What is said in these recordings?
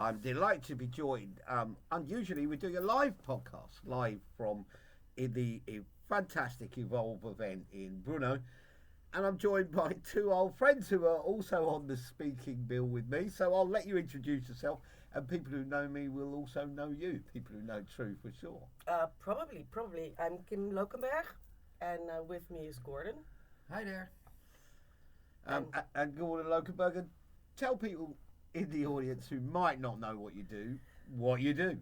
I'm delighted to be joined. Unusually, we're doing a live podcast, live from the fantastic Evolve event in Bruno. And I'm joined by two old friends who are also on the speaking bill with me. So I'll let you introduce yourself, and people who know me will also know you. People who know True for sure. Probably. I'm Kim Lokenberg, and with me is Gordon. Hi there. Um, And and Gordon Lokenberg, tell people in the audience who might not know what you do, what you do.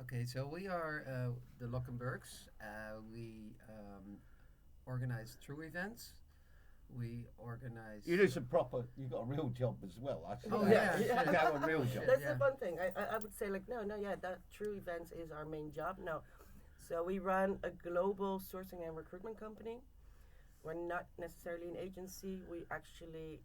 Okay, so we are the Lokenbergs. We organize true events. We organize. You do some proper. You've got a real job as well. I see. Oh, yeah, yeah, You have a real job. that's Yeah. the fun thing. I would say like no, yeah, that True Events is our main job. No, so we run a global sourcing and recruitment company. We're not necessarily an agency. We actually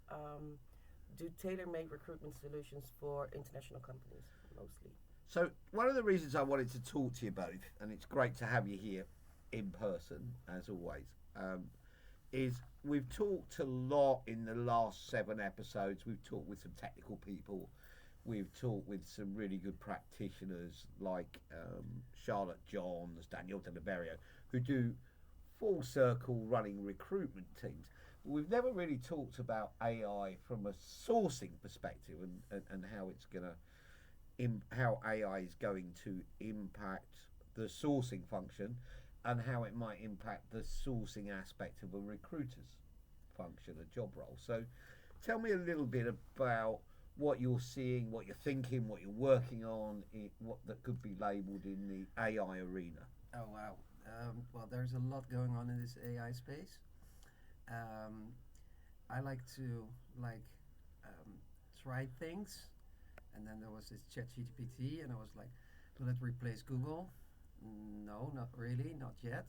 do tailor-made recruitment solutions for international companies mostly. So one of the reasons I wanted to talk to you both, and it's great to have you here in person as always, is we've talked a lot in the last 7 episodes. We've talked with some technical people. We've talked with some really good practitioners like Charlotte Johns, Daniel De Liberio, who do full circle running recruitment teams. But we've never really talked about AI from a sourcing perspective and how it's going to how AI is going to impact the sourcing function and how it might impact the sourcing aspect of a recruiter's function, a job role. So tell me a little bit about what you're seeing, what you're thinking, what you're working on, what that could be labelled in the AI arena. Oh wow. Well, there's a lot going on in this AI space. Um, I like to like um, try things, and then there was this ChatGPT, and I was like, will it replace Google? No, not really, not yet.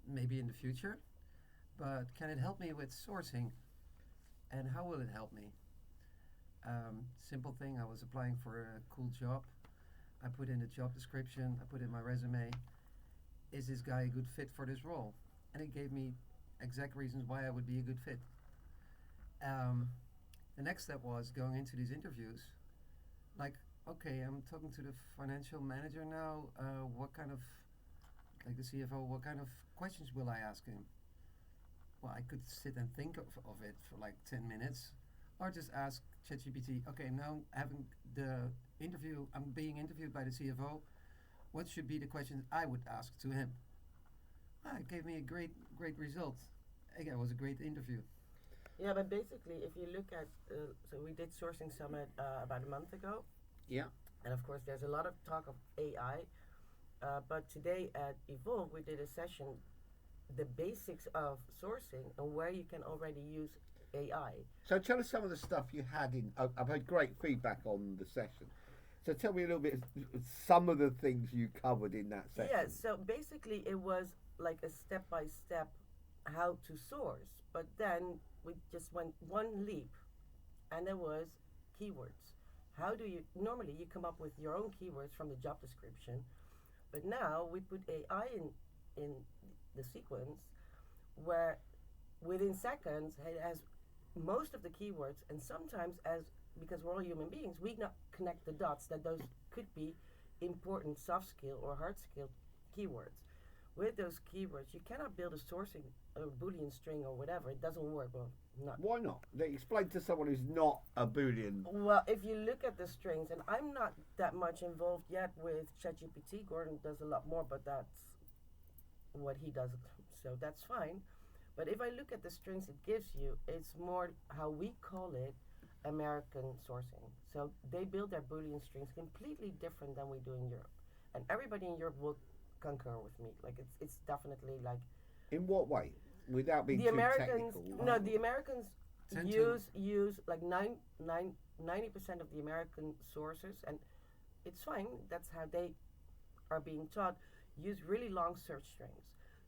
Maybe in the future. But can it help me with sourcing? And how will it help me? Simple thing. I was applying for a cool job. I put in the job description. I put in my resume. Is this guy a good fit for this role? And it gave me exact reasons why I would be a good fit. Um, the next step was going into these interviews. Like, okay, I'm talking to the financial manager now. What kind of, like the CFO, what kind of questions will I ask him? Well, I could sit and think of it for like 10 minutes, or just ask ChatGPT, okay, now having the interview, I'm being interviewed by the CFO, what should be the questions I would ask to him? It gave me a great result. Again, it was a great interview. Yeah, but basically, if you look at, so we did Sourcing Summit about a month ago, Yeah. and of course, there's a lot of talk of AI. But today at Evolve, we did a session, the basics of sourcing and where you can already use AI. So tell us some of the stuff you had in. I've had great feedback on the session. So tell me a little bit some of the things you covered in that session. Yeah, so basically, it was like a step by step how to source, but then we just went one leap, and there was keywords. How do you normally you come up with your own keywords from the job description, but now we put AI in the sequence where within seconds it has most of the keywords, and sometimes as because we're all human beings, we not connect the dots that those could be important soft skill or hard skill keywords. With those keywords, you cannot build a sourcing a Boolean string or whatever. It doesn't work. Well, not. Why not? They explain to someone who's not a Boolean. Well, if you look at the strings, and I'm not that much involved yet with ChatGPT. Gordon does a lot more, but that's what he does, so that's fine. But if I look at the strings it gives you, it's more how we call it American sourcing. So they build their Boolean strings completely different than we do in Europe. And everybody in Europe will concur with me. Like it's definitely like In what way? Without being the too Americans. technical. No, the Americans Tend use like 90% of the American sources, and it's fine. That's how they are being taught. Use really long search strings.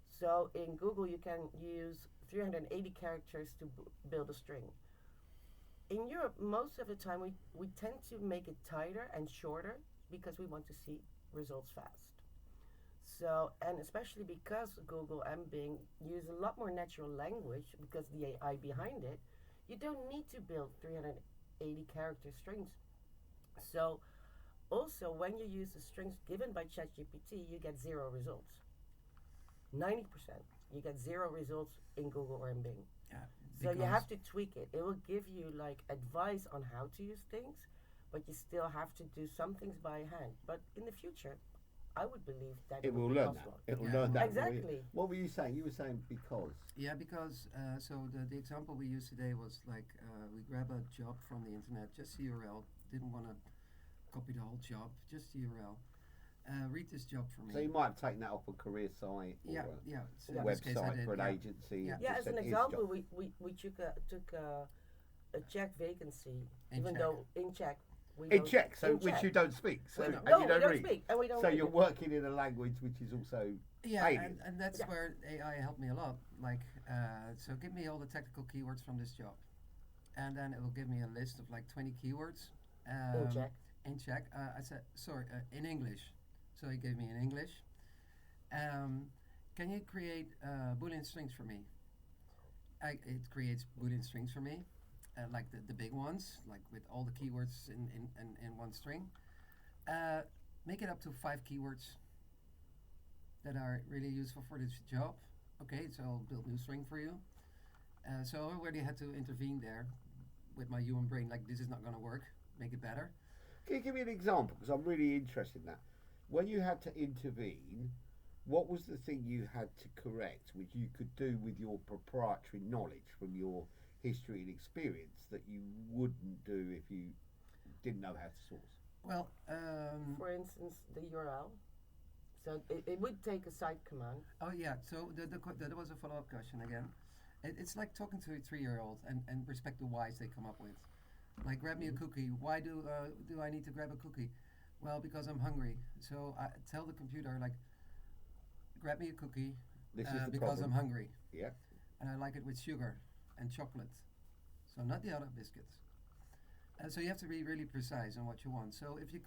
So in Google, you can use 380 characters to build a string. In Europe, most of the time, we tend to make it tighter and shorter because we want to see results fast. So, and especially because Google and Bing use a lot more natural language because the AI behind it, you don't need to build 380 character strings. So also when you use the strings given by ChatGPT, you get zero results. 90%. You get zero results in Google or in Bing. Yeah, So you because have to tweak it. It will give you like advice on how to use things, but you still have to do some things by hand. But in the future, I would believe that It would will be learn that. possible. It will Yeah. learn that. Exactly. What were you saying? You were saying because. yeah, because so the example we used today was like we grab a job from the internet, just the URL. Didn't want to copy the whole job, just the URL. Read this job for me. So you might have taken that off a career site or yeah, a yeah. So Yeah. in this case I website did, for an yeah. agency. Yeah. and Yeah, just as an said, "Here's example, job." we took a Czech vacancy, In even Czech. though in Czech we In don't- Czech, so in which Czech. you don't speak, so No. and No, you we don't don't read. speak, and we don't. So read you're it. working in a language which is also Yeah, alien. and that's Yeah. where AI helped me a lot. Like, so give me all the technical keywords from this job, and then it will give me a list of like 20 keywords. In Czech. In Czech. I said, sorry, in English. So he gave me in English. Can you create Boolean strings for me? It creates Boolean strings for me, like the big ones, like with all the keywords in one string. Make it up to 5 keywords that are really useful for this job. Okay, so I'll build new string for you. So I already had to intervene there with my human brain, like this is not going to work, make it better. Can you give me an example? Because I'm really interested in that. When you had to intervene, what was the thing you had to correct, which you could do with your proprietary knowledge from your history and experience that you wouldn't do if you didn't know how to source? Well, For instance, the URL. So it would take a side command. oh yeah, so that was a follow-up question again. It's like talking to a 3-year-old and respect the whys they come up with. Like, grab me a cookie. Why do I need to grab a cookie? Well, because I'm hungry. So I tell the computer, like, grab me a cookie This is the because problem. I'm hungry. Yeah. And I like it with sugar and chocolate. So not the other biscuits. So you have to be really precise on what you want. So if it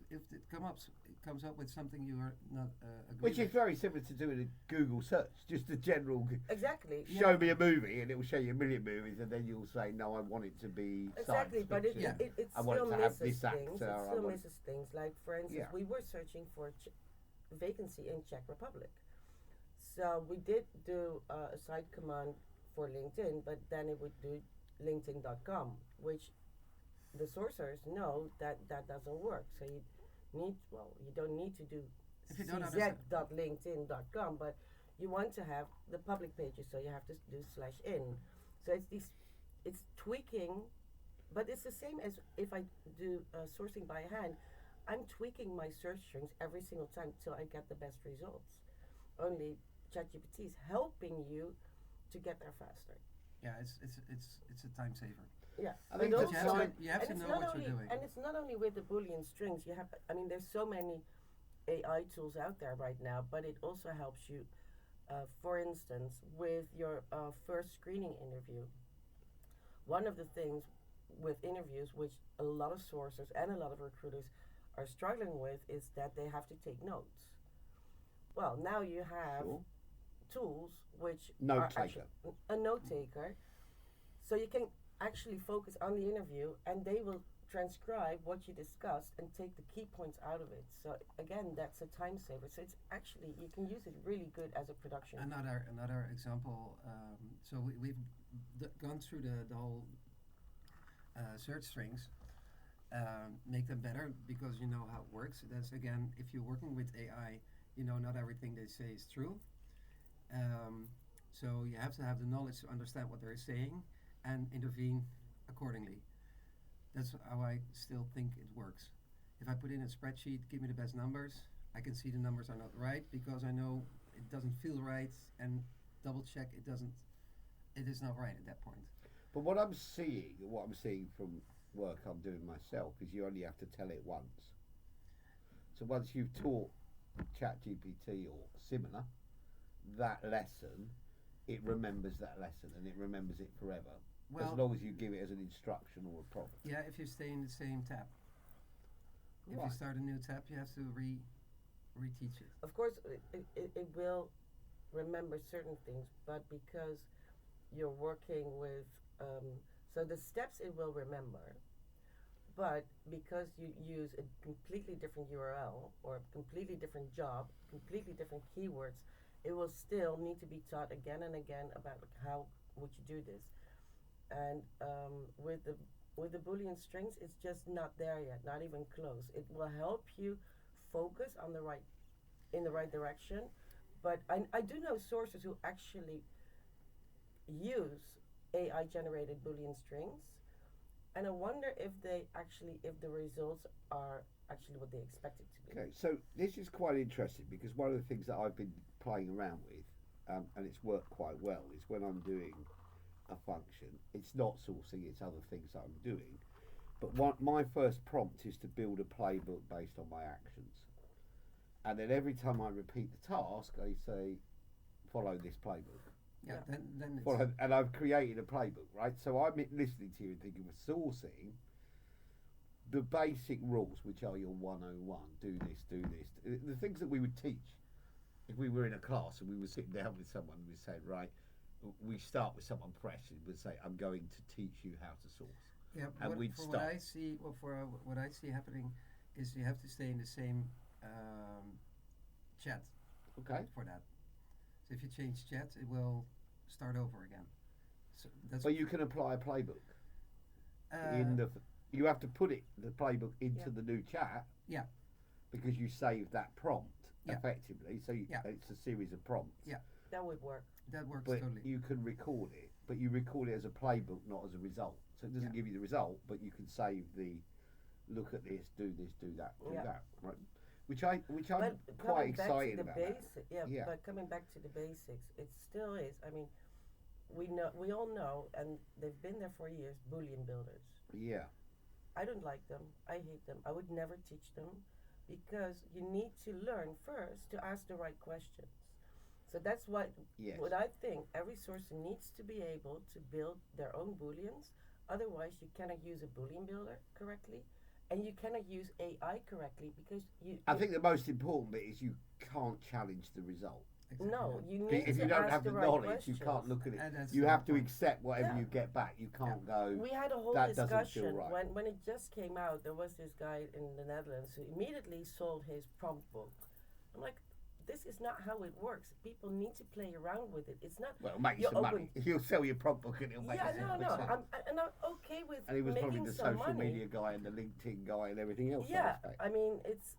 comes up with something you are not agree Which is with, very similar to doing a Google search, just a general Exactly. show me a movie and it will show you a million movies and then you'll say, no, I want it to be Exactly, science but fiction. it I want still it to have misses this things. actor, It I still want- misses things. Like, for instance, Yeah. we were searching for a vacancy in Czech Republic. So we did do a side command for LinkedIn, but then it would do LinkedIn.com, which the sourcers know that that doesn't work. So you don't need to do If you don't understand- cz.linkedin.com, but you want to have the public pages, so you have to do /in. So it's tweaking, but it's the same as if I do sourcing by hand. I'm tweaking my search strings every single time till I get the best results. Only ChatGPT is helping you to get there faster. yeah, it's a time saver. Yeah, I but think also, that's you have and to it's know not what only, you're doing. and it's not only with the Boolean strings. You have, I mean, there's so many AI tools out there right now, but it also helps you. For instance, with your first screening interview, one of the things with interviews, which a lot of sources and a lot of recruiters are struggling with, is that they have to take notes. Well, now you have Sure. tools which Note are taker. actually a note taker, so you can actually focus on the interview, and they will transcribe what you discussed and take the key points out of it. So again, that's a time saver. So it's actually, you can use it really good as a production. Another example. So we've gone through the whole search strings, make them better because you know how it works. That's again, if you're working with AI, you know not everything they say is true. So you have to have the knowledge to understand what they're saying and intervene accordingly. That's how I still think it works. If I put in a spreadsheet, give me the best numbers, I can see the numbers are not right because I know it doesn't feel right, and double check it is not right at that point. But what I'm seeing from work I'm doing myself is you only have to tell it once. So once you've taught ChatGPT or similar that lesson, it remembers that lesson and it remembers it forever. Well, as long as you give it as an instruction or a prompt. yeah, if you stay in the same tab. If you Right. start a new tab, you have to reteach it. Of course, it will remember certain things, but because you're working with, so the steps it will remember, But because you use a completely different URL or a completely different job, completely different keywords, it will still need to be taught again and again about like, how would you do this. And with the Boolean strings, it's just not there yet, not even close. It will help you focus on the right in the right direction. But I do know sources who actually use AI generated Boolean strings, and I wonder if the results are actually what they expect it to be. Okay, so this is quite interesting because one of the things that I've been playing around with, and it's worked quite well, is when I'm doing a function, it's not sourcing, it's other things that I'm doing. But my first prompt is to build a playbook based on my actions. And then every time I repeat the task, I say, follow this playbook. Yeah, Yeah. then it's, Follow, and I've created a playbook, right? So I'm listening to you and thinking for sourcing, the basic rules, which are your 101, do this, the things that we would teach if we were in a class and we were sitting down with someone and we said, right, we start with someone fresh and we'd say, I'm going to teach you how to source. yeah. And What, we'd for start. what I see, what I see happening is you have to stay in the same chat Okay. for that. So if you change chat, it will start over again. So that's But you can apply a playbook. uh, You have to put the playbook into Yeah. the new chat. Yeah. Because you save that prompt Yeah. effectively. So Yeah. it's a series of prompts. Yeah. That would work. that works But totally. you can record it, but you record it as a playbook, not as a result. So it doesn't Yeah. give you the result, but you can save the look at this, do that, do Yeah. that, right? Which I'm But quite coming back to excited the about. That. basics, Yeah. but coming back to the basics, it still is. I mean, we all know, and they've been there for years. Boolean builders. Yeah. I don't like them. I hate them. I would never teach them because you need to learn first to ask the right questions. So that's Yes. what I think every source needs to be able to build their own booleans. Otherwise, you cannot use a boolean builder correctly, and you cannot use AI correctly because I think the most important bit is you can't challenge the result. Exactly, no, yeah. you need If to you don't ask have the right knowledge, questions. you can't look at it. And that's You the have to point. accept whatever Yeah. you get back. You can't go. We had a whole That doesn't feel discussion right. when it just came out. There was this guy in the Netherlands who immediately sold his prompt book. I'm like, this is not how it works. People need to play around with it. It's not. Well, make you You're some open- money. He'll sell your prompt book and it'll make Yeah, you no, some no. money. I'm okay with And he was probably making the some social money. media guy and the LinkedIn guy and everything else. Yeah, I expect. I mean, it's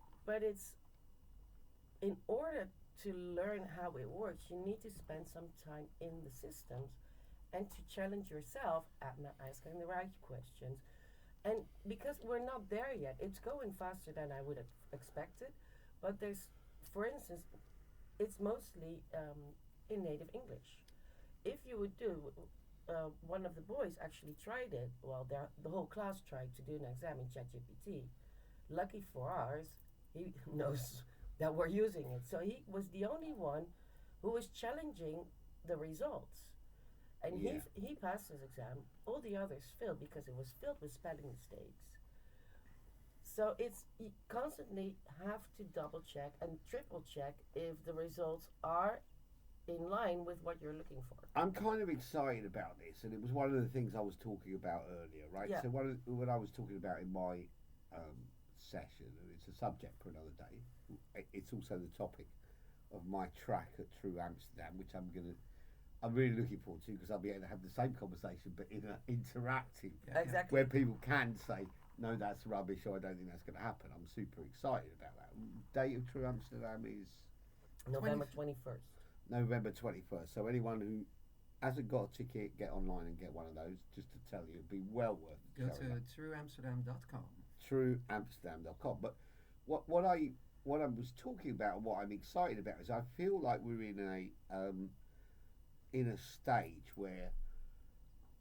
in order to learn how it works, you need to spend some time in the systems and to challenge yourself at not asking the right questions. And because we're not there yet, it's going faster than I would have expected. But for instance, it's mostly in native English. If you would do, one of the boys actually tried it. Well, the whole class tried to do an exam in ChatGPT. Lucky for ours, he knows that we're using it. So he was the only one who was challenging the results. And Yeah. he passed his exam. All the others failed because it was filled with spelling mistakes. So you constantly have to double check and triple check if the results are in line with what you're looking for. I'm kind of excited about this, and it was one of the things I was talking about earlier, right? Yeah. So what I was talking about in my session, and it's a subject for another day. It's also the topic of my track at True Amsterdam, which I'm really looking forward to because I'll be able to have the same conversation, but in an interactive, Yeah, Exactly. where people can say, no, that's rubbish, or I don't think that's going to happen. I'm super excited about that. Date of True Amsterdam is November 21st. November 21st. So anyone who hasn't got a ticket, get online and get one of those. Just to tell you, it'd be well worth Go showing up. to trueamsterdam.com. TrueAmsterdam.com. But what I was talking about and what I'm excited about is I feel like we're in a stage where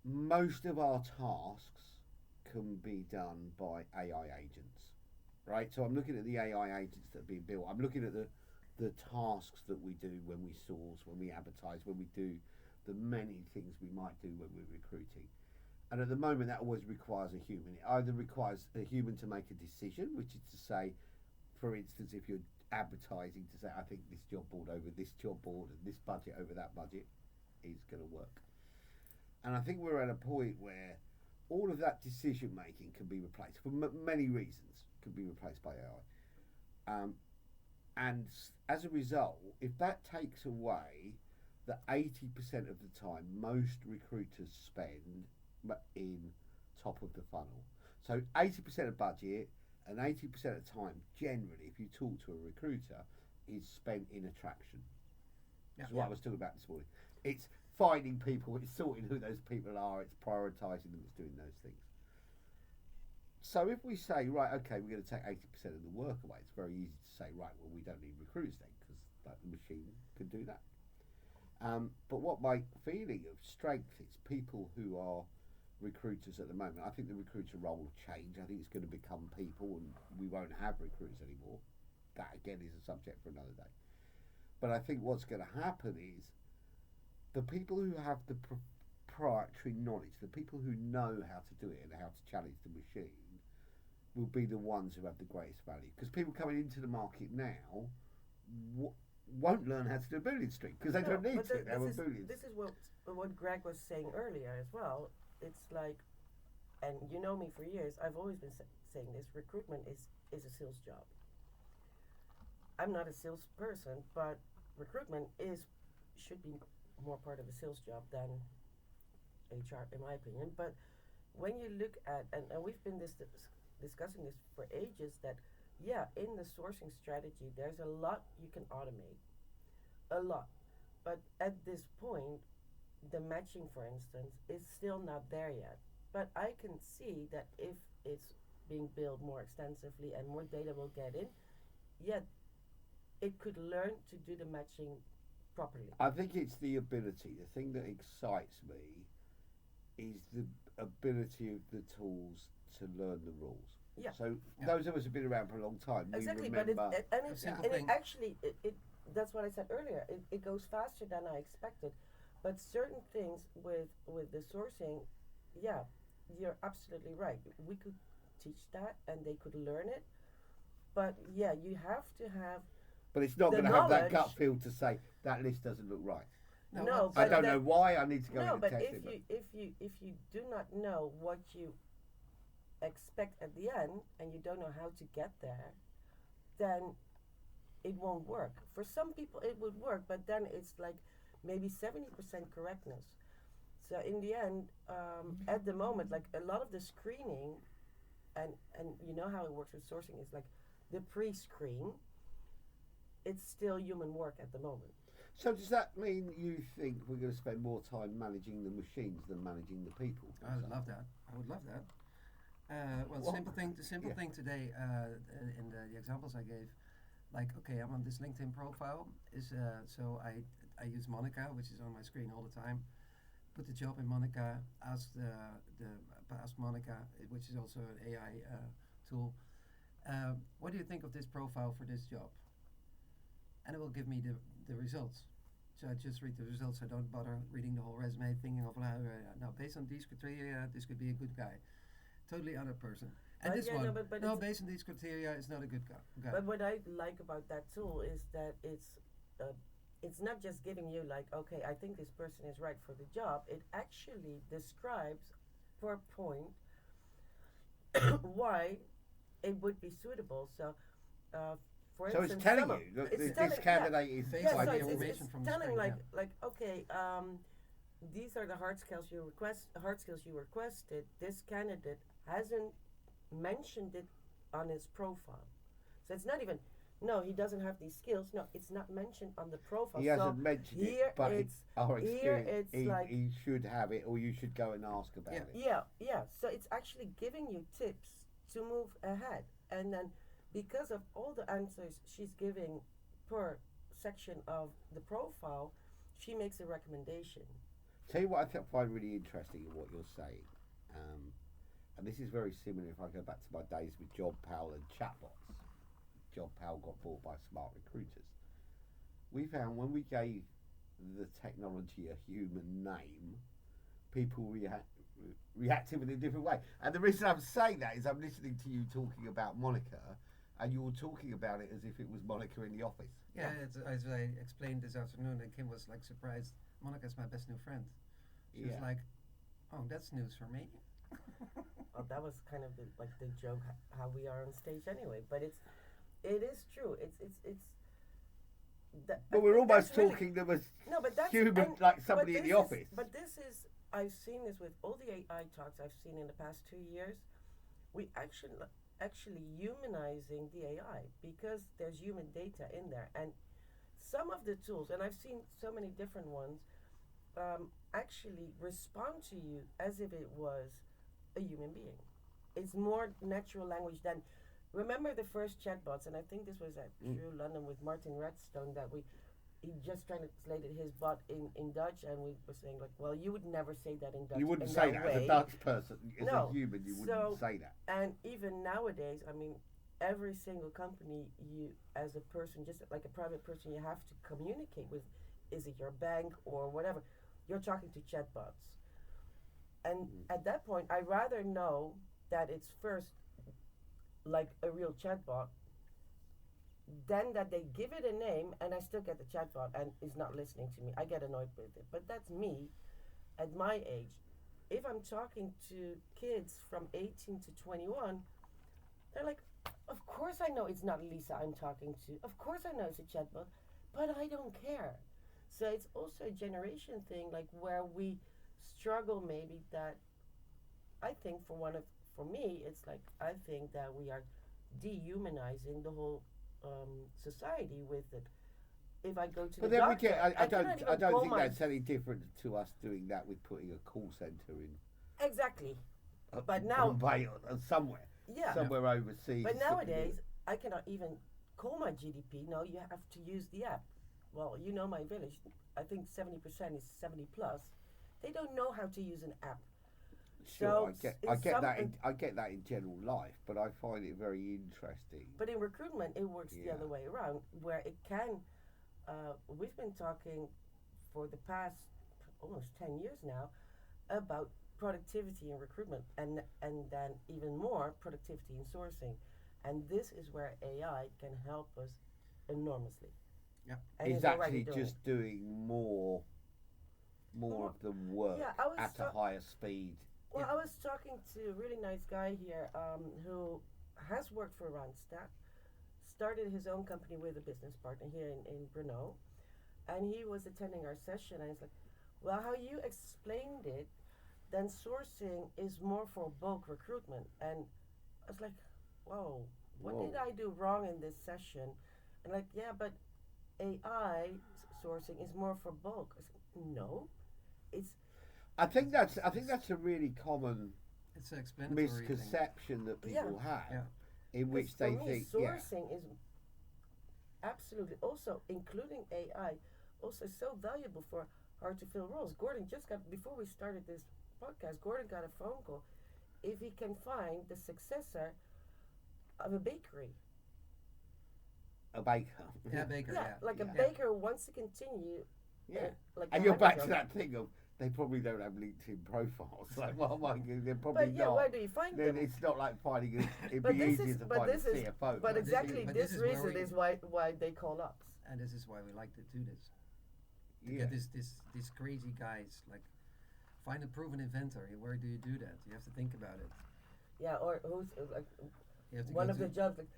most of our tasks can be done by AI agents, right? So I'm looking at the AI agents that are being built. I'm looking at the tasks that we do when we source, when we advertise, when we do the many things we might do when we're recruiting. And at the moment, that always requires a human. It either requires a human to make a decision, which is to say, for instance, if you're advertising to say, I think this job board over this job board and this budget over that budget is going to work. And I think we're at a point where all of that decision making can be replaced for many reasons. Can be replaced by AI, and as a result, if that takes away the 80% of the time most recruiters spend in top of the funnel, so 80% of budget and 80% of time generally, if you talk to a recruiter, is spent in attraction. That's what I was talking about this morning. It's finding people, it's sorting who those people are, it's prioritising them, it's doing those things. So if we say, right, okay, we're going to take 80% of the work away, it's very easy to say, right, well, we don't need recruiters then, because the machine can do that. But what my feeling of strength is, people who are recruiters at the moment, I think the recruiter role will change. I think it's going to become people, and we won't have recruiters anymore. That, again, is a subject for another day. But I think what's going to happen is the people who have the proprietary knowledge, the people who know how to do it and how to challenge the machine, will be the ones who have the greatest value. Because people coming into the market now won't learn how to do a Boolean string because they don't need to. They have a Boolean. This is what Greg was saying earlier as well. It's like, and you know me for years, I've always been saying this, recruitment is a sales job. I'm not a salesperson, but recruitment should be more part of a sales job than HR, in my opinion. But when you look at, and we've been discussing this for ages, that in the sourcing strategy, there's a lot you can automate, a lot. But at this point, the matching, for instance, is still not there yet. But I can see that if it's being built more extensively and more data will get in, it could learn to do the matching properly. I think it's the ability. The thing that excites me is the ability of the tools to learn the rules. Yeah. So those of us who've been around for a long time, exactly, we remember. That's what I said earlier. It goes faster than I expected, but certain things with the sourcing, you're absolutely right. We could teach that, and they could learn it, but you have to have. But it's not going to have that gut feel to say that list doesn't look right. No, I don't know why. I need to go in and test it. No, but if you do not know what you expect at the end and you don't know how to get there, then it won't work. For some people it would work, but then it's like maybe 70% correctness. So in the end, at the moment, like a lot of the screening, and you know how it works with sourcing, is like the pre-screen. It's still human work at the moment. So does that mean you think we're going to spend more time managing the machines than managing the people? I would love that. The simple thing today, in the examples I gave, like, okay, I'm on this LinkedIn profile, so I use Monica, which is on my screen all the time. Put the job in Monica, ask Monica, which is also an AI tool. What do you think of this profile for this job? And it will give me the results. So I just read the results. I don't bother reading the whole resume, thinking of now based on these criteria, this could be a good guy. Totally other person. And this one, based on these criteria, it's not a good guy. But what I like about that tool is that it's not just giving you like, okay, I think this person is right for the job. It actually describes for a point why it would be suitable. So, for instance, it's telling you that this candidate is information from telling like okay, these are the hard skills you requested. This candidate hasn't mentioned it on his profile, so it's not even. No, he doesn't have these skills. No, it's not mentioned on the profile. He hasn't mentioned it, but our experience, he should have it, or you should go and ask about it. Yeah. So it's actually giving you tips to move ahead, and then because of all the answers she's giving per section of the profile, she makes a recommendation. Tell you what I find really interesting in what you're saying, and this is very similar if I go back to my days with JobPal and chatbots. JobPal got bought by Smart Recruiters. We found when we gave the technology a human name, people reacted in a different way. And the reason I'm saying that is I'm listening to you talking about Monica, and you were talking about it as if it was Monica in the office. Yeah, as I explained this afternoon, and Kim was like surprised. Monica's my best new friend. She was like, "Oh, that's news for me." Well, that was kind of the joke how we are on stage anyway. But it is true. It's. But we're almost talking to a no, but that's human, like somebody in the office. But this is I've seen this with all the AI talks I've seen in the past 2 years. We actually humanizing the AI because there's human data in there, and some of the tools, and I've seen so many different ones, actually respond to you as if it was a human being. It's more natural language than. Remember the first chatbots, and I think this was at True London with Martin Redstone that he just translated his bot in Dutch, and we were saying like, well, you would never say that in Dutch. You wouldn't in say that way. as a Dutch person, as No. a human. You wouldn't say that. And even nowadays, I mean, every single company, you as a person, just like a private person, you have to communicate with. Is it your bank or whatever? You're talking to chatbots, and at that point, I rather know that it's first like a real chatbot, then that they give it a name and I still get the chatbot and is not listening to me. I get annoyed with it. But that's me at my age. If I'm talking to kids from 18 to 21, they're like, of course I know it's not Lisa I'm talking to. Of course I know it's a chatbot, but I don't care. So it's also a generation thing, like where we struggle maybe that I think for me, it's like I think that we are dehumanizing the whole society with it. If I go to But the then doctor, I don't think my that's any different to us doing that with putting a call centre in. Exactly. But now, Bombay or somewhere, somewhere overseas. But nowadays, I cannot even call my GDP. No, you have to use the app. Well, you know my village. I think 70% is 70 plus. They don't know how to use an app. Sure, So I get that. I get that in general life, but I find it very interesting. But in recruitment, it works the other way around, where it can. We've been talking for the past almost 10 years now about productivity in recruitment, and then even more productivity in sourcing, and this is where AI can help us enormously. Yeah, it's actually just doing more of the work at a higher speed. Well, I was talking to a really nice guy here who has worked for Randstad, started his own company with a business partner here in Bruno, and he was attending our session, and he's like, well, how you explained it, then sourcing is more for bulk recruitment. And I was like, whoa, what did I do wrong in this session? And like, yeah, but AI sourcing is more for bulk. I said, no, it's. I think that's a really common misconception thing that people have, in which they think sourcing is absolutely also, including AI, also so valuable for hard to fill roles. Gordon just got, before we started this podcast, Gordon got a phone call if he can find the successor of a bakery. A baker. Yeah, baker. Yeah, like a baker who wants to continue. Yeah. Like and you're back to that thing of they probably don't have LinkedIn profiles. Like, well, my God, they're probably not. Where do you find them? It's not like finding it'd be easier to find a CFO. But exactly this reason is why they call us. And this is why we like to do this. To get these crazy guys, like, find a proven inventor. Where do you do that? You have to think about it. Yeah, or who's like one of the jobs. Like,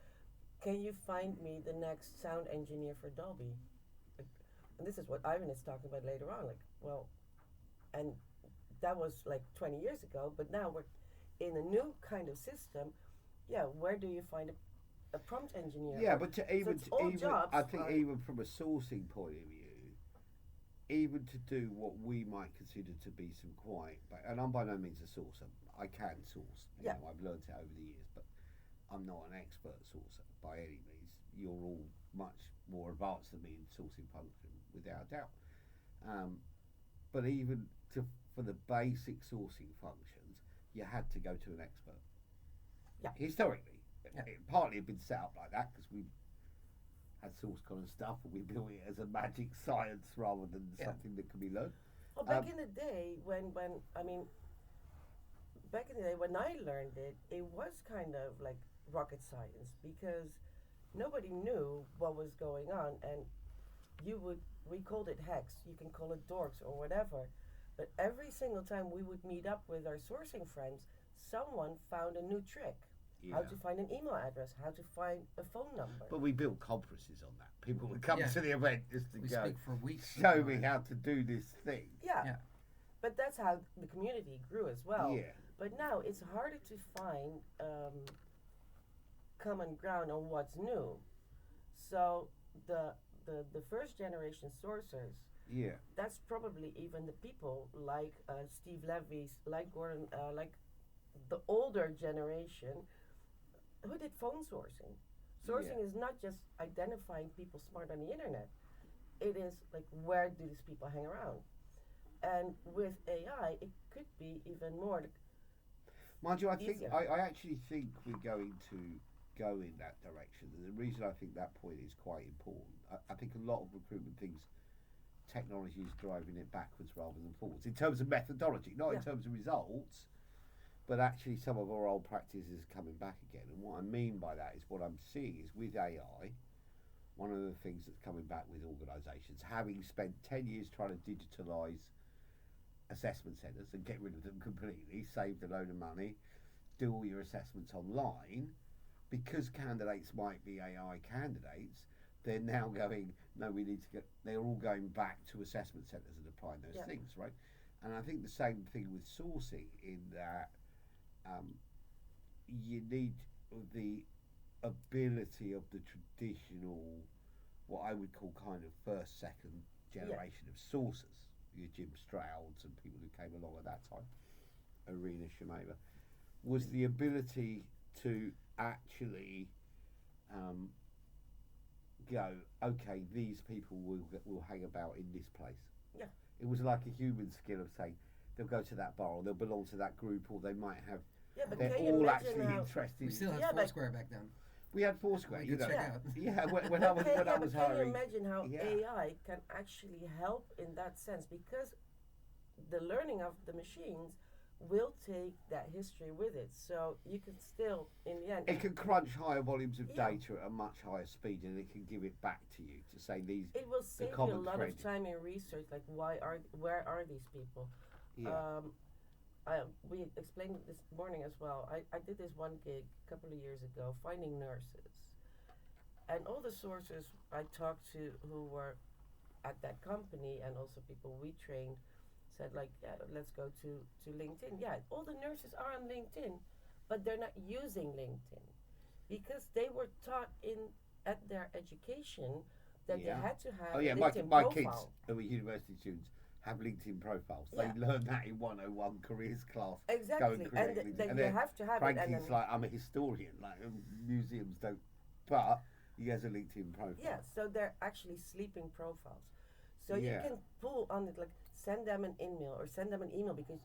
can you find me the next sound engineer for Dolby? Like, and this is what Ivan is talking about later on. Like, well, and that was like 20 years ago. But now we're in a new kind of system. Yeah, where do you find a prompt engineer? Yeah, but even I think even from a sourcing point of view. Even to do what we might consider to be some quite, and I'm by no means a sourcer. I can source. You know, I've learned it over the years, but I'm not an expert sourcer by any means. You're all much more advanced than me in sourcing function, without doubt. But even for the basic sourcing functions, you had to go to an expert. Yeah. Historically, it partly had been set up like that because we had source code and stuff, and we built it as a magic science rather than something that could be learned. Well, back in the day, when I learned it, it was kind of like rocket science because nobody knew what was going on, and we called it hex. You can call it dorks or whatever, but every single time we would meet up with our sourcing friends, someone found a new trick. How to find an email address, how to find a phone number. But we built conferences on that. People would come to the event just to We go, speak for weeks. show me how to do this thing. Yeah. But that's how the community grew as well. Yeah. But now it's harder to find common ground on what's new. So the first generation sourcers, that's probably even the people like Steve Levy's, like Gordon, like the older generation who did phone sourcing. Sourcing is not just identifying people smart on the internet. It is like, where do these people hang around? And with AI, it could be even more. Mind you, I actually think we're going to go in that direction. And the reason I think that point is quite important, I think a lot of recruitment things, technology is driving it backwards rather than forwards in terms of methodology, not in terms of results, but actually some of our old practices are coming back again. And what I mean by that is, what I'm seeing is with AI, one of the things that's coming back with organisations, having spent 10 years trying to digitalise assessment centres and get rid of them completely, save a load of money, do all your assessments online, because candidates might be AI candidates, they're now going, no, we need to get, they're all going back to assessment centres and applying those things, right? And I think the same thing with sourcing, in that you need the ability of the traditional, what I would call kind of first, second generation of sourcers, your Jim Strouds and people who came along at that time, Arena Shemeva, was the ability to actually go, okay, these people will hang about in this place. Yeah. It was like a human skill of saying, they'll go to that bar, or they'll belong to that group, or they might have. But they're can you all imagine actually how interested. We still had Foursquare back then. We had Foursquare. We You could know. check out. Yeah, when I was can hiring. you imagine how AI can actually help in that sense? Because the learning of the machines will take that history with it. So you can still, in the end, it can crunch higher volumes of data at a much higher speed, and it can give it back to you to say these. It will save you a lot of time in research, like where are these people? Yeah. We explained it this morning as well. I did this one gig a couple of years ago, finding nurses. And all the sources I talked to who were at that company, and also people we trained, said like, yeah, let's go to LinkedIn. Yeah, all the nurses are on LinkedIn, but they're not using LinkedIn because they were taught at their education that they had to have a LinkedIn my profile. kids who are university students have LinkedIn profiles. They learn that in 101 careers class. Exactly, and then you have to have it. And Frankie's like, I'm a historian, like museums don't, but he has a LinkedIn profile. Yeah, so they're actually sleeping profiles. So you can pull on it, like send them an email because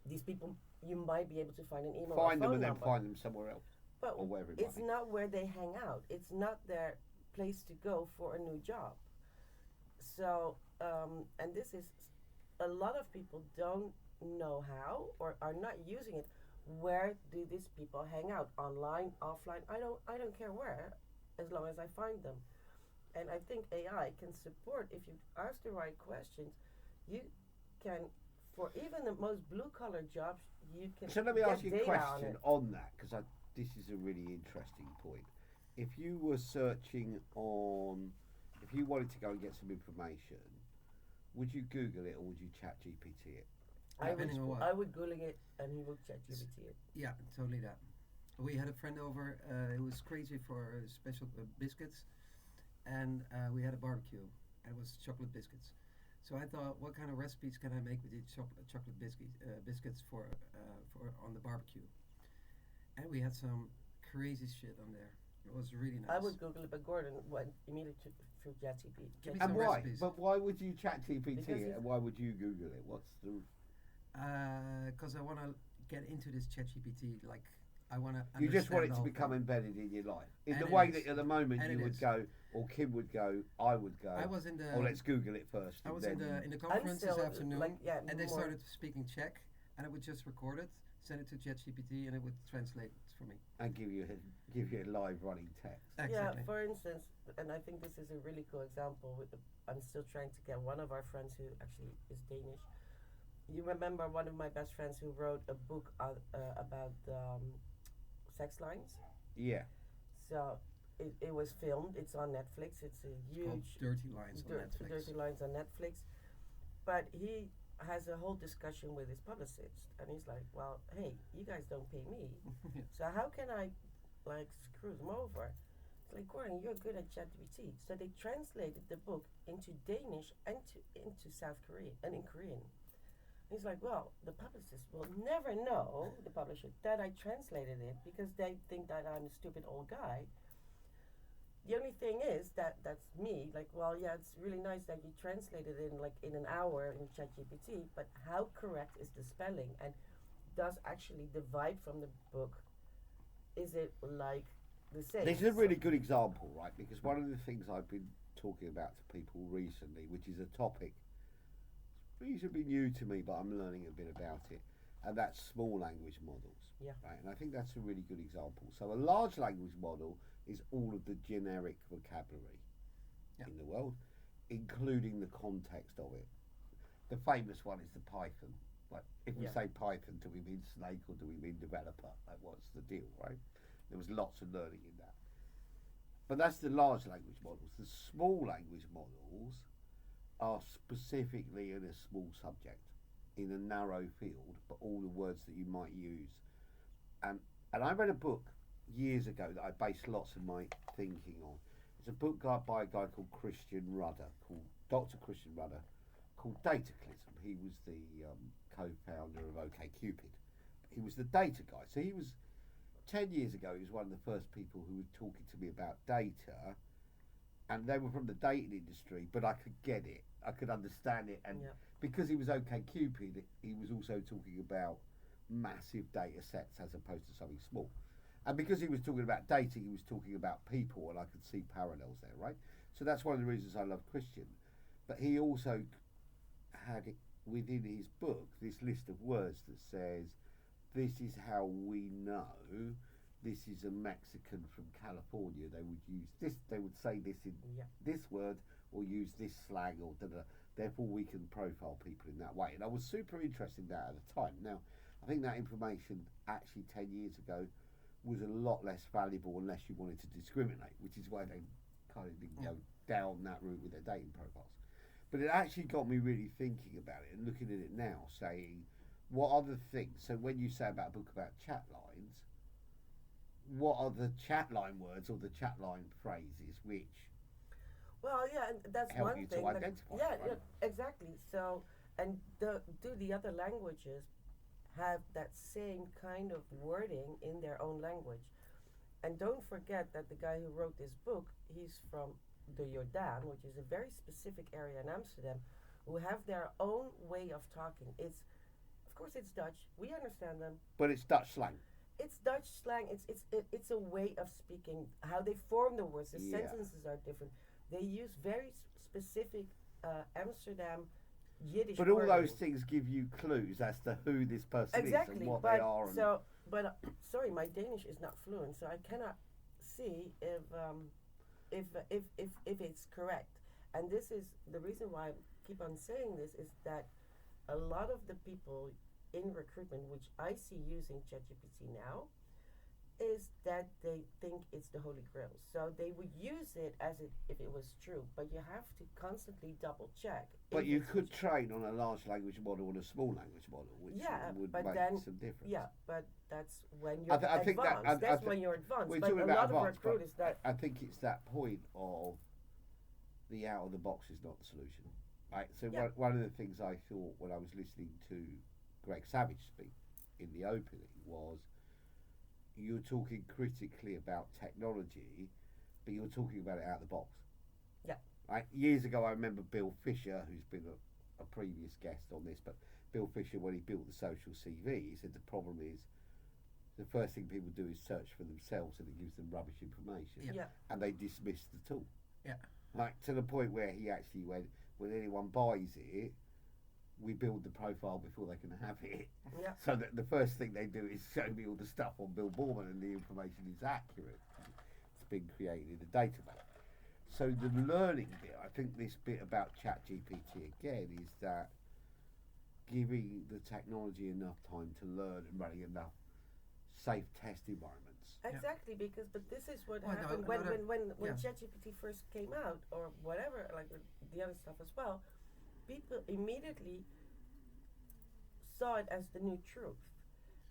these people, you might be able to find an email. Find or them and number. then find them somewhere else. But or wherever it's not where they hang out. It's not their place to go for a new job. So, and this is, a lot of people don't know how or are not using it. Where do these people hang out? Online, offline? I don't care where, as long as I find them. And I think AI can support, if you ask the right questions, you can, for even the most blue-collar jobs, you can. So let me ask you a question on that, because this is a really interesting point. If you were searching on, if you wanted to go and get some information, would you Google it or would you chat GPT it? I would Google it and he would chat GPT it. Yeah, totally that. We had a friend over who was crazy for special biscuits, and we had a barbecue, and it was chocolate biscuits. So I thought, what kind of recipes can I make with these chocolate biscuits for on the barbecue? And we had some crazy shit on there. It was really nice. I would Google it, but Gordon went immediately through ChatGPT. And why? Recipes. But why would you chat GPT it and why would you Google it? What's the... Because I want to get into this ChatGPT, like I want to. You just want it to become embedded in your life, in and the way that at the moment you would go, or Kim would go, I would go. I was in the. Or let's Google it first. I was in the conference this afternoon, and they more. started speaking Czech, and I would just record it, send it to ChatGPT, and it would translate it for me. And give you a live running text. Exactly. Yeah, for instance, and I think this is a really cool example. I'm still trying to get one of our friends who actually is Danish. You remember one of my best friends who wrote a book about sex lines? Yeah. So it was filmed. It's on Netflix. It's a Called huge Dirty Lines on Netflix. Dirty Lines on Netflix. But he has a whole discussion with his publicist, and he's like, "Well, hey, you guys don't pay me, Yeah. so how can I, like, screw them over?" It's like, Gordon, you're good at ChatGPT. So they translated the book into Danish and into South Korean and in Korean. He's like, well, the publicist will never know, the publisher, that I translated it because they think that I'm a stupid old guy. The only thing is that that's me. Like, well, yeah, it's really nice that you translated it in an hour in ChatGPT, but how correct is the spelling? And does actually the vibe from the book, is it like the same? This is a really good example, right? Because one of the things I've been talking about to people recently, which is a topic reasonably new to me, but I'm learning a bit about it, and that's small language models. Yeah. Right, and I think that's a really good example. So a large language model is all of the generic vocabulary in the world, including the context of it. The famous one is the Python. Like, if we say Python, do we mean snake or do we mean developer? Like, what's the deal, right? There was lots of learning in that. But that's the large language models. The small language models are specifically in a small subject, in a narrow field, but all the words that you might use. And I read a book years ago that I based lots of my thinking on. It's a book by a guy called Dr. Christian Rudder, called Dataclysm. He was the co-founder of OkCupid. He was the data guy. So he was 10 years ago. He was one of the first people who were talking to me about data, and they were from the dating industry. But I could get it. I could understand it, and because he was OkCupid, he was also talking about massive data sets as opposed to something small. And because he was talking about dating, he was talking about people, and I could see parallels there, right? So that's one of the reasons I love Christian. But he also had it within his book, this list of words that says, this is how we know this is a Mexican from California. They would use this, they would say this in this word, or use this slang, or da-da. Therefore we can profile people in that way. And I was super interested in that at the time. Now, I think that information actually 10 years ago was a lot less valuable unless you wanted to discriminate, which is why they kind of didn't go down that route with their dating profiles. But it actually got me really thinking about it and looking at it now, saying, what are the things? So when you say about a book about chat lines, what are the chat line words or the chat line phrases which Well, yeah, and that's help one you thing. to identify? Yeah, right? yeah, exactly. So, and do the other languages have that same kind of wording in their own language? And don't forget that the guy who wrote this book, he's from the Jordaan, which is a very specific area in Amsterdam, who have their own way of talking. Of course, it's Dutch. We understand them. But it's Dutch slang. It's Dutch slang. It's a way of speaking. How they form the words. The sentences are different. They use very specific Amsterdam Yiddish. But all wording. those things give you clues as to who this person is and what they are. And Sorry, my Danish is not fluent, so I cannot see if it's correct. And this is the reason why I keep on saying this, is that a lot of the people in recruitment, which I see using ChatGPT now, is that they think it's the holy grail. So they would use it as if it was true, but you have to constantly double check. But you could train on a large language model and a small language model, which would make some difference. Yeah, but that's when you're advanced. That's when you're advanced. We're but talking a about lot advanced, of recruiters that I think it's that point of the out of the box is not the solution. Right. So one of the things I thought when I was listening to Greg Savage speak in the opening was, you're talking critically about technology, but you're talking about it out of the box. Yeah. Right? Years ago, I remember Bill Fisher, who's been a previous guest on this, but Bill Fisher, when he built the social CV, he said the problem is the first thing people do is search for themselves, and it gives them rubbish information, and they dismiss the tool. Yeah. Like, to the point where he actually went, when anyone buys it, we build the profile before they can have it. Yeah. So that the first thing they do is show me all the stuff on Bill Borman, and the information is accurate. It's been created in a database. So the learning bit, I think this bit about ChatGPT again, is that giving the technology enough time to learn and running enough safe test environments. Exactly, because but this is what Well, no, happened when yeah. ChatGPT first came out, or whatever, like the other stuff as well. People immediately saw it as the new truth,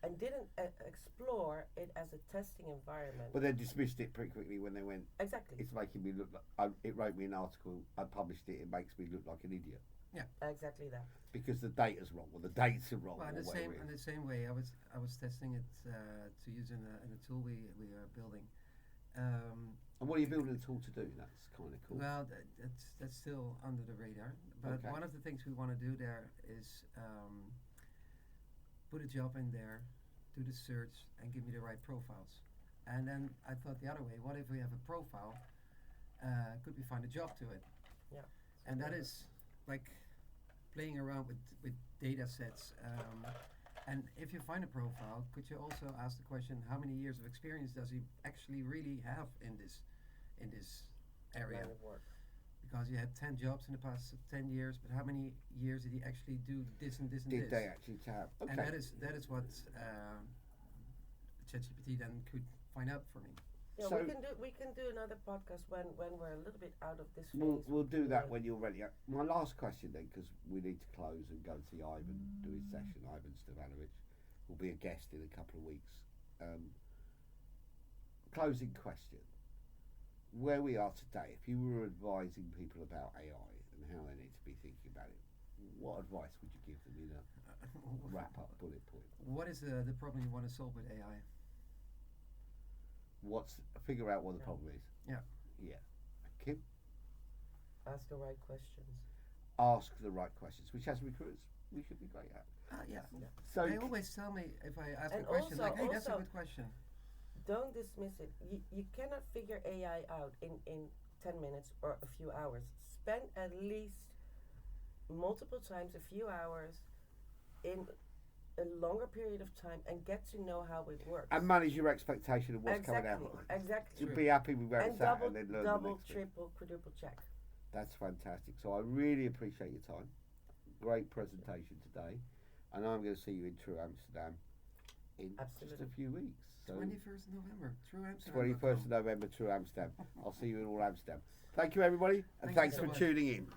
and didn't explore it as a testing environment. But they dismissed it pretty quickly when they went, Exactly. it's making me look like, it wrote me an article, I published it, it makes me look like an idiot. Exactly that. Because the data's wrong, or the dates are wrong, Well, or in whatever it the is. same way, I was testing it to use in a tool we are building. And what are you building a tool to do? That's kind of cool. Well, that's still under the radar. But Okay. one of the things we want to do there is put a job in there, do the search, and give me the right profiles. And then I thought the other way: what if we have a profile? Could we find a job to it? Yeah. And that is like playing around with data sets. And if you find a profile, could you also ask the question: how many years of experience does he actually really have in this area? Line of work. Because you had 10 jobs in the past 10 years, but how many years did he actually do this and this and Did this? they actually tab? Okay. And that is what ChatGPT then could find out for me. Yeah, So- we can do another podcast when we're a little bit out of this phase. We'll do that when you're ready. My last question then, because we need to close and go see Ivan do his session. Ivan Stevanovic will be a guest in a couple of weeks. Closing question. Where we are today, if you were advising people about AI and how they need to be thinking about it, what advice would you give them in a wrap-up bullet point? What is the problem you want to solve with AI? Figure out what the Yeah. problem is. Yeah. Yeah. Kim? Ask the right questions. Ask the right questions, which as recruiters we should be great at. Yeah. So They always tell me if I ask a And question, also- like, hey, that's a also- good question. Don't dismiss it. You cannot figure AI out in 10 minutes or a few hours. Spend at least multiple times a few hours in a longer period of time and get to know how it works. And manage your expectation of what's coming out. Exactly. To be happy with where And it's at and then learn the double, next bit. triple, quadruple check. That's fantastic. So I really appreciate your time. Great presentation today. And I'm going to see you in True Amsterdam in just a Absolutely. few weeks. So 21st of November, True Amsterdam. 21st of November, True Amsterdam. I'll see you in all Amsterdam. Thank you, everybody, and Thank you thanks so for much. tuning in.